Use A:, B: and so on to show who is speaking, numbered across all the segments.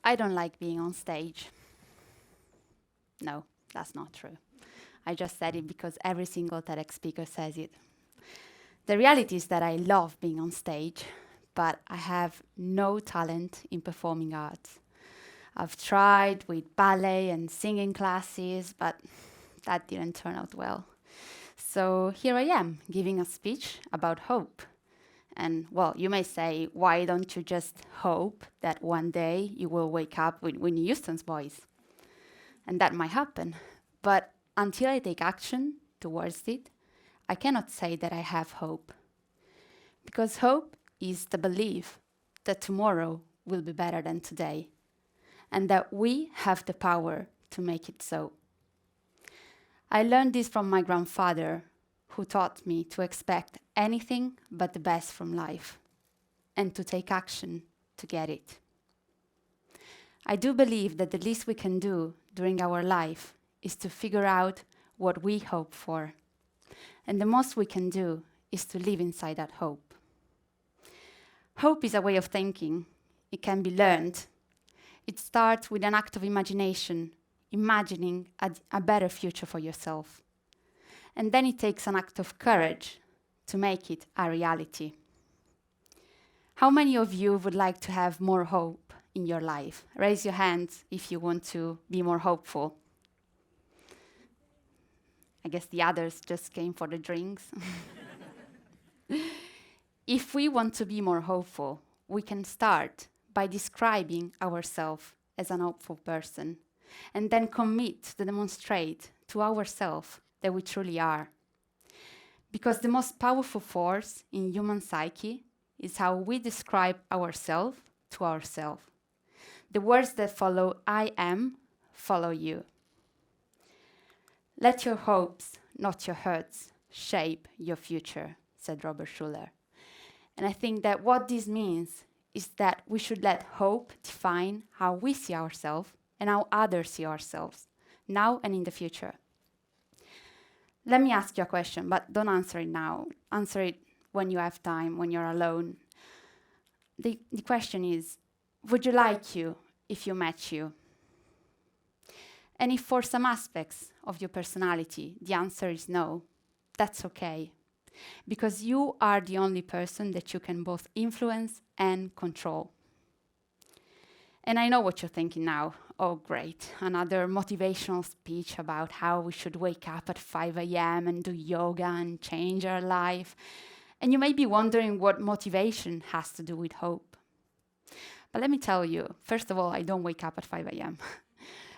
A: I don't like being on stage. No, that's not true. I just said it because every single TEDx speaker says it. The reality is that I love being on stage, but I have no talent in performing arts. I've tried with ballet and singing classes, but that didn't turn out well. So here I am, giving a speech about hope. And well, you may say, why don't you just hope that one day you will wake up with Whitney Houston's voice? And that might happen. But until I take action towards it, I cannot say that I have hope. Because hope is the belief that tomorrow will be better than today, and that we have the power to make it so. I learned this from my grandfather, who taught me to expect anything but the best from life, and to take action to get it. I do believe that the least we can do during our life is to figure out what we hope for. And the most we can do is to live inside that hope. Hope is a way of thinking. It can be learned. It starts with an act of imagination, imagining a better future for yourself. And then it takes an act of courage to make it a reality. How many of you would like to have more hope in your life? Raise your hands if you want to be more hopeful. I guess the others just came for the drinks. If we want to be more hopeful, we can start by describing ourselves as an hopeful person, and then commit to demonstrate to ourselves that we truly are. Because the most powerful force in human psyche is how we describe ourselves to ourselves. The words that follow I am follow you. Let your hopes, not your hurts, shape your future, said Robert Schuller. And I think that what this means is that we should let hope define how we see ourselves and how others see ourselves, now and in the future. Let me ask you a question, but don't answer it now. Answer it when you have time, when you're alone. The question is, would you like you if you met you? And if for some aspects of your personality the answer is no, that's okay. Because you are the only person that you can both influence and control. And I know what you're thinking now. Oh, great, another motivational speech about how we should wake up at 5 a.m. and do yoga and change our life. And you may be wondering what motivation has to do with hope. But let me tell you, first of all, I don't wake up at 5 a.m.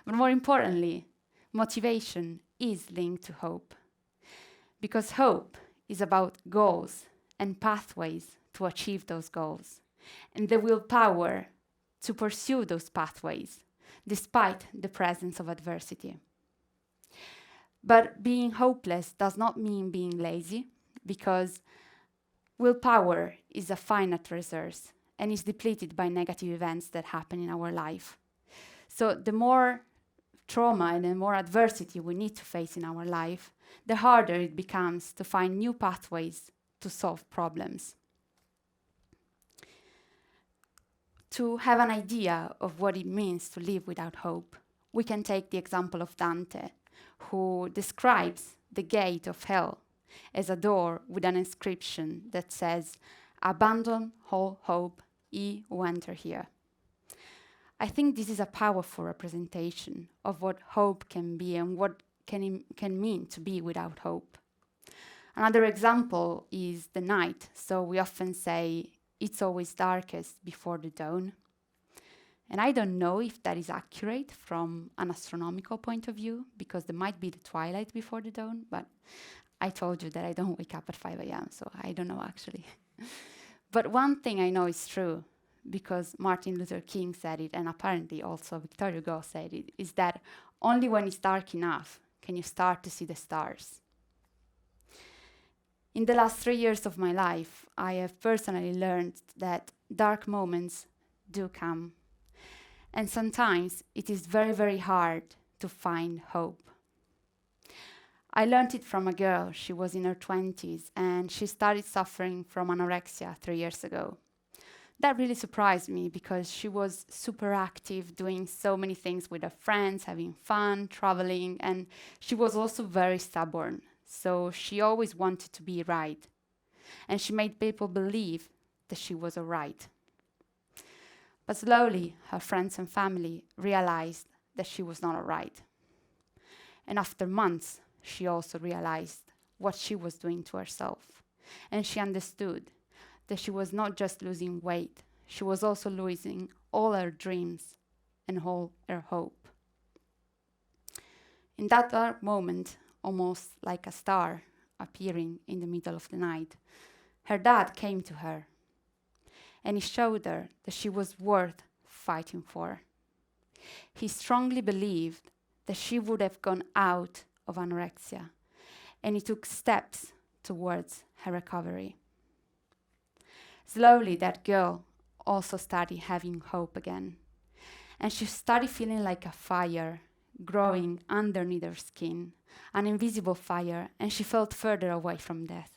A: But more importantly, motivation is linked to hope. Because hope is about goals and pathways to achieve those goals, and the willpower to pursue those pathways, despite the presence of adversity. But being hopeless does not mean being lazy, because willpower is a finite resource and is depleted by negative events that happen in our life. So the more trauma and the more adversity we need to face in our life, the harder it becomes to find new pathways to solve problems. To have an idea of what it means to live without hope, we can take the example of Dante, who describes the gate of hell as a door with an inscription that says, "Abandon all hope, ye who enter here." I think this is a powerful representation of what hope can be and what can mean to be without hope. Another example is the night. So we often say, it's always darkest before the dawn. And I don't know if that is accurate from an astronomical point of view, because there might be the twilight before the dawn, but I told you that I don't wake up at 5 a.m., so I don't know actually. But one thing I know is true, because Martin Luther King said it, and apparently also Victor Hugo said it, is that only when it's dark enough can you start to see the stars. In the last 3 years of my life, I have personally learned that dark moments do come. And sometimes it is very, very hard to find hope. I learned it from a girl. She was in her 20s, and she started suffering from anorexia 3 years ago. that really surprised me because she was super active, doing so many things with her friends, having fun, traveling, and she was also very stubborn. So she always wanted to be right. And she made people believe that she was all right. But slowly, her friends and family realized that she was not all right. And after months, she also realized what she was doing to herself. And she understood that she was not just losing weight, she was also losing all her dreams and all her hope. In that dark moment, almost like a star appearing in the middle of the night, her dad came to her and he showed her that she was worth fighting for. He strongly believed that she would have gone out of anorexia, and he took steps towards her recovery. Slowly, that girl also started having hope again, and she started feeling like a fire growing underneath her skin, an invisible fire, and she felt further away from death.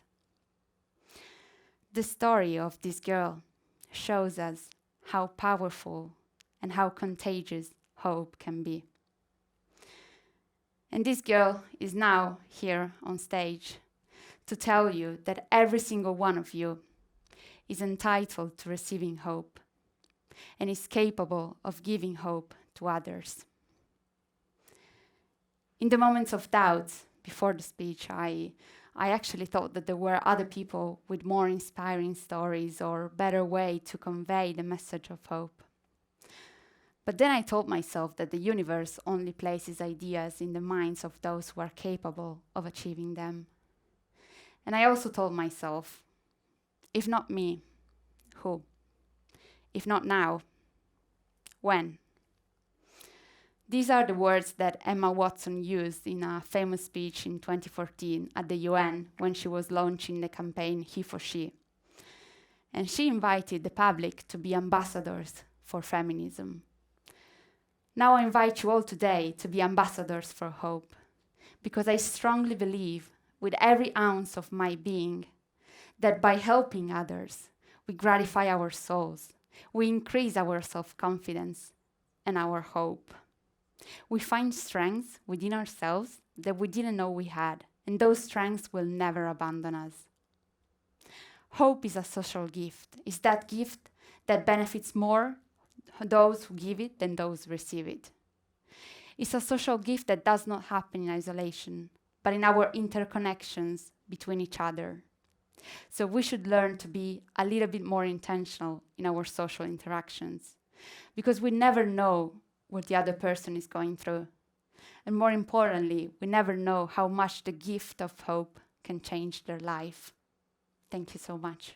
A: The story of this girl shows us how powerful and how contagious hope can be. And this girl is now here on stage to tell you that every single one of you is entitled to receiving hope and is capable of giving hope to others. In the moments of doubt before the speech, I actually thought that there were other people with more inspiring stories or better way to convey the message of hope. But then I told myself that the universe only places ideas in the minds of those who are capable of achieving them. And I also told myself, if not me, who? If not now, when? These are the words that Emma Watson used in a famous speech in 2014 at the UN when she was launching the campaign He for She. And she invited the public to be ambassadors for feminism. Now I invite you all today to be ambassadors for hope, because I strongly believe with every ounce of my being that by helping others, we gratify our souls, we increase our self-confidence and our hope. We find strengths within ourselves that we didn't know we had, and those strengths will never abandon us. Hope is a social gift. It's that gift that benefits more those who give it than those who receive it. It's a social gift that does not happen in isolation, but in our interconnections between each other. So we should learn to be a little bit more intentional in our social interactions, because we never know what the other person is going through. And more importantly, we never know how much the gift of hope can change their life. Thank you so much.